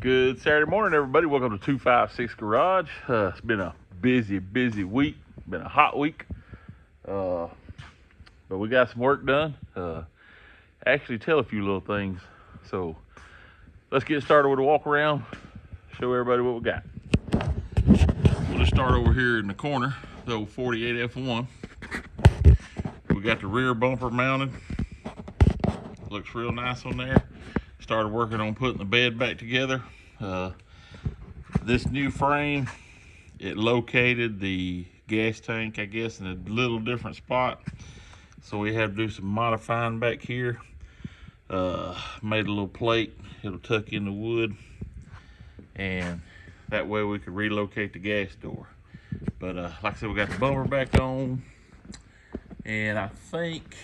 Good Saturday morning, everybody. Welcome to 256 Garage. It's been a busy week. Been a hot week. But we got some work done. Actually tell a few little things. So let's get started with a walk around. Show everybody what we got. We'll just start over here in the corner, the old 48 F1. We got the rear bumper mounted. Looks real nice on there. Started working on putting the bed back together. This new frame, it located the gas tank, I guess, in a little different spot. So we had to do some modifying back here. Made a little plate, it'll tuck in the wood, and that way we could relocate the gas door. But like I said, we got the bumper back on, and I think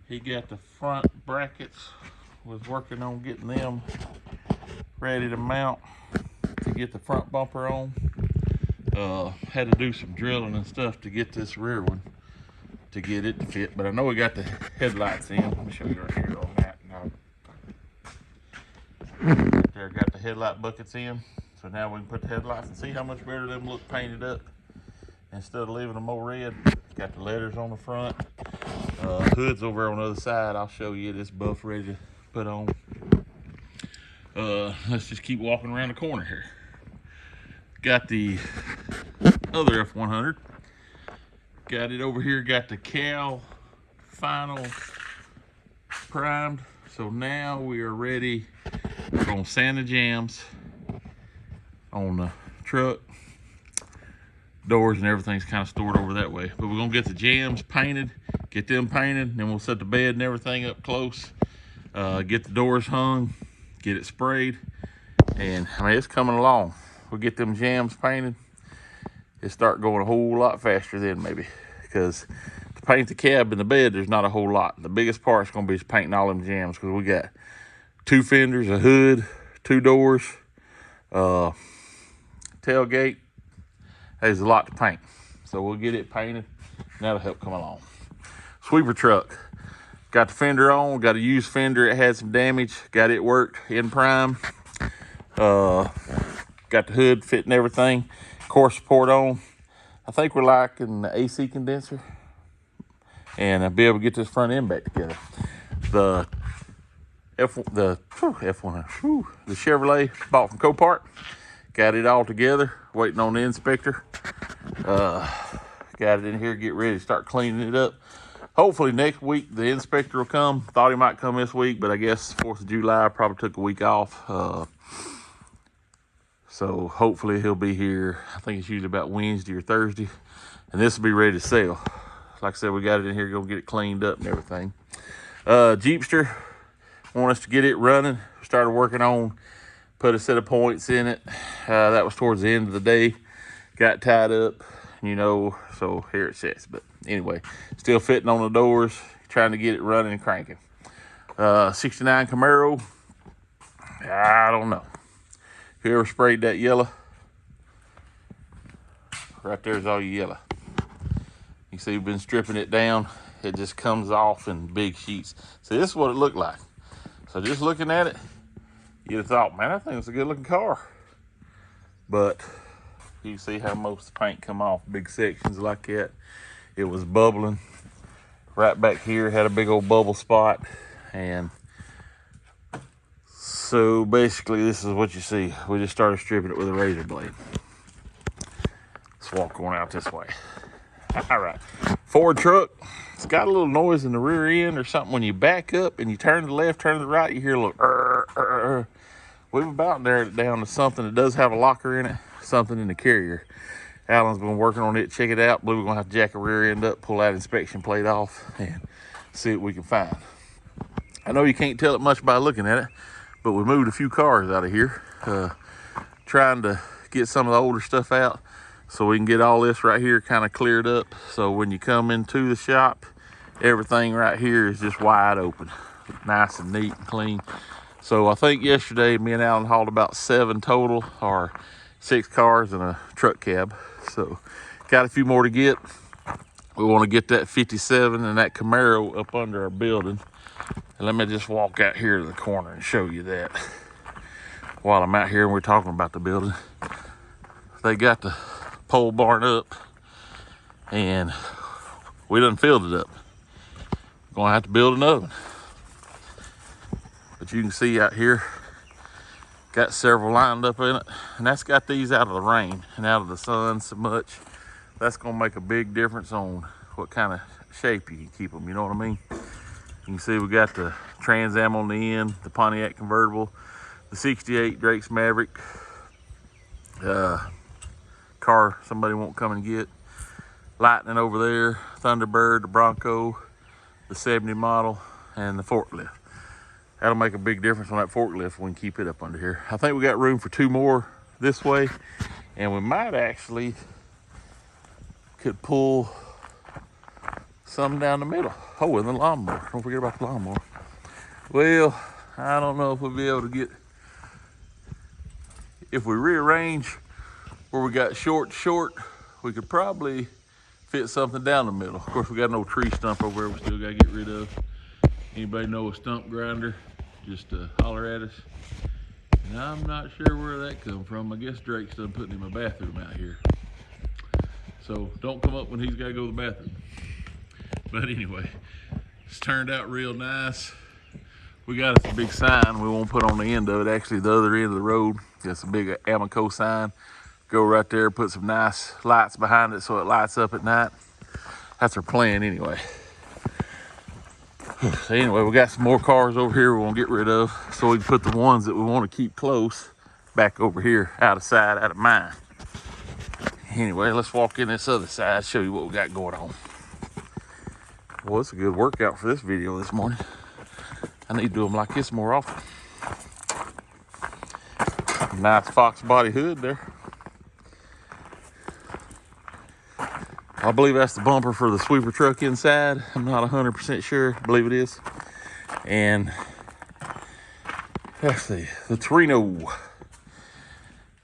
he got the front brackets. Was working on getting them ready to mount to get the front bumper on. Had to do some drilling and stuff to get this rear one to get it to fit, but I know we got the headlights in. Let me show you right here on that. Right there, got the headlight buckets in, so now we can put the headlights and see how much better them look painted up instead of leaving them all red. Got the letters on the front. Hood's over on the other side. I'll show you this buff ready to put on. Let's just keep walking around the corner here. Got the other F100. Got it over here. Got the Cal final primed. So now we are ready. We're gonna sand the jams on the truck. Doors and everything's kind of stored over that way. But we're gonna get the jams painted, get them painted, then we'll set the bed and everything up close. Get the doors hung, get it sprayed, and I mean, it's coming along. We'll get them jams painted. It start going a whole lot faster then maybe, because to paint the cab and the bed, there's not a whole lot. The biggest part's gonna be just painting all them jams, because we got 2 fenders, a hood, 2 doors, tailgate. There's a lot to paint, so we'll get it painted, and that'll help come along. Sweeper truck. Got the fender on, got a used fender, it had some damage, got it worked in prime. Got the hood fitting everything, core support on. I think we're liking the AC condenser, and I'll be able to get this front end back together. The Chevrolet bought from Copart, got it all together, waiting on the inspector. Got it in here, get ready to start cleaning it up. Hopefully next week the inspector will come. Thought he might come this week, but I guess 4th of July probably took a week off. So hopefully he'll be here. I think it's usually about Wednesday or Thursday, and this will be ready to sell. Like I said, we got it in here, go get it cleaned up and everything. Jeepster, want us to get it running. Started working on, put a set of points in it. That was towards the end of the day. Got tied up, you know, so here it sits. But anyway, still fitting on the doors, trying to get it running and cranking. 69 Camaro, I don't know. Whoever sprayed that yellow, right there's all your yellow. You see we've been stripping it down. It just comes off in big sheets. So this is what it looked like. So just looking at it, you'd have thought, man, I think it's a good looking car. But you see how most of the paint come off, big sections like that. It was bubbling. Right back here had a big old bubble spot. And so basically this is what you see. We just started stripping it with a razor blade. Let's walk on out this way. All right, Ford truck. It's got a little noise in the rear end or something. When you back up and you turn to the left, turn to the right, you hear a little We've about narrowed it down to something that does have a locker in it, something in the carrier. Alan's been working on it, check it out. Believe we're gonna have to jack a rear end up, pull that inspection plate off, and see what we can find. I know you can't tell it much by looking at it, but we moved a few cars out of here, trying to get some of the older stuff out so we can get all this right here kind of cleared up. So when you come into the shop, everything right here is just wide open, nice and neat and clean. So I think yesterday me and Alan hauled about 7 total, or 6 cars and a truck cab. So got a few more to get. We want to get that 57 and that Camaro up under our building. And let me just walk out here to the corner and show you that. while I'm out here and we're talking about the building. They got the pole barn up and we done filled it up. Gonna have to build another one. But you can see out here, got several lined up in it, and that's got these out of the rain and out of the sun so much. That's gonna make a big difference on what kind of shape you can keep them, you know what I mean? You can see we got the Trans Am on the end, the Pontiac convertible, the 68 Drake's Maverick, car somebody won't come and get, Lightning over there, Thunderbird, the Bronco, the 70 model, and the forklift. That'll make a big difference on that forklift when we can keep it up under here. I think we got room for 2 more this way, and we might actually could pull some down the middle. Oh, and the lawnmower. Don't forget about the lawnmower. Well, I don't know if we'll be able to get, if we rearrange where we got short, we could probably fit something down the middle. Of course, we got an old tree stump over there we still gotta get rid of. Anybody know a stump grinder? Just holler at us. And I'm not sure where that come from. I guess Drake's done putting him a bathroom out here. So don't come up when he's gotta go to the bathroom. But anyway, it's turned out real nice. We got us a big sign we won't put on the end of it. Actually, the other end of the road, it's a big Amoco sign. Go right there, put some nice lights behind it so it lights up at night. That's our plan anyway. So anyway, we got some more cars over here we want to get rid of so we can put the ones that we want to keep close back over here, out of sight, out of mind. Anyway, let's walk in this other side, show you what we got going on. Well, it's a good workout for this video this morning. I need to do them like this more often. Nice Fox body hood there. I believe that's the bumper for the sweeper truck inside. I'm not 100% sure. I believe it is. And let's see, the Torino.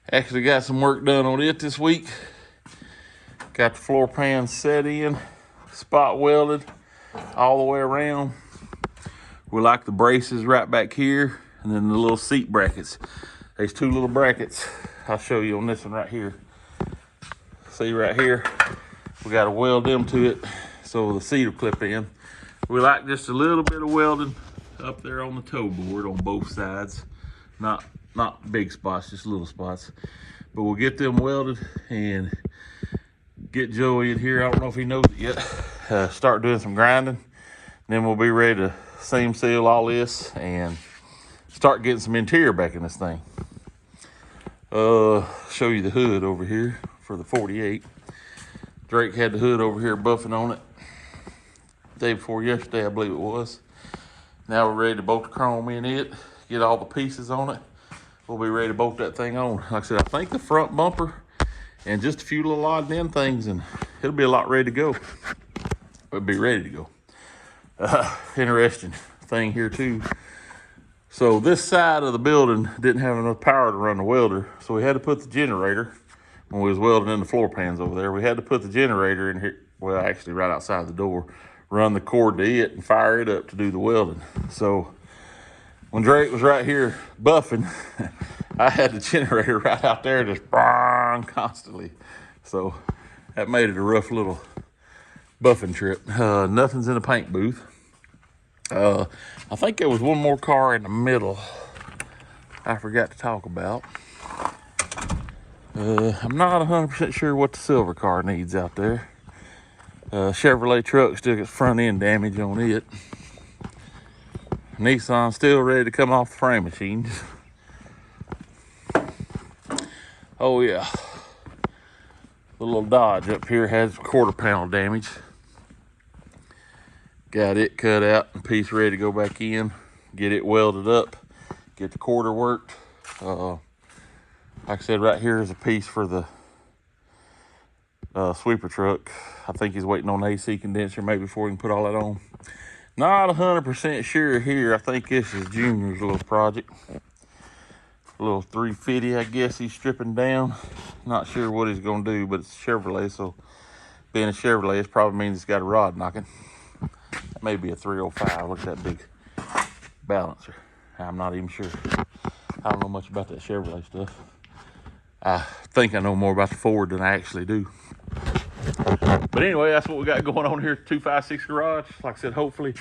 Actually got some work done on it this week. Got the floor pan set in, spot welded all the way around. We like the braces right back here, and then the little seat brackets. There's 2 little brackets. I'll show you on this one right here. See right here, we got to weld them to it so the seat will clip in. We like just a little bit of welding up there on the toe board on both sides. Not big spots, just little spots. But we'll get them welded and get Joey in here. I don't know if he knows it yet. Start doing some grinding. Then we'll be ready to seam seal all this and start getting some interior back in this thing. Show you the hood over here for the 48. Drake had the hood over here buffing on it day before yesterday, I believe it was. Now we're ready to bolt the chrome in it, get all the pieces on it. We'll be ready to bolt that thing on. Like I said, I think the front bumper and just a few little odd end things, and it'll be a lot ready to go. It'll be ready to go. Interesting thing here too. So this side of the building didn't have enough power to run the welder, so we had to put the generator, when we was welding in the floor pans over there, we had to put the generator in here, well, actually right outside the door, run the cord to it and fire it up to do the welding. So when Drake was right here buffing, I had the generator right out there just burn constantly. So that made it a rough little buffing trip. Nothing's in the paint booth. I think there was one more car in the middle I forgot to talk about. I'm not 100% sure what the silver car needs out there. Chevrolet truck still got front end damage on it. Nissan still ready to come off the frame machines. Oh yeah. The little Dodge up here has 1/4 panel damage. Got it cut out and piece ready to go back in. Get it welded up. Get the quarter worked. Like I said, right here is a piece for the sweeper truck. I think he's waiting on the AC condenser maybe before he can put all that on. Not 100% sure here. I think this is Junior's little project. A little 350, I guess he's stripping down. Not sure what he's gonna do, but it's a Chevrolet, so being a Chevrolet, it probably means it's got a rod knocking. Maybe a 305. Look at that big balancer. I'm not even sure. I don't know much about that Chevrolet stuff. I think I know more about the Ford than I actually do. But anyway, that's what we got going on here at 256 Garage. Like I said, hopefully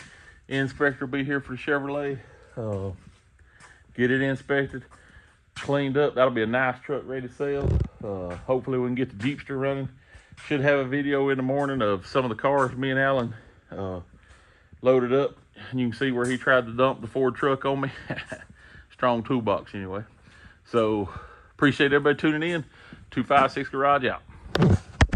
inspector will be here for the Chevrolet. Get it inspected, cleaned up. That'll be a nice truck ready to sell. Hopefully we can get the Jeepster running. Should have a video in the morning of some of the cars me and Alan loaded up. And you can see where he tried to dump the Ford truck on me. Strong toolbox anyway. So appreciate everybody tuning in. 256 Garage out.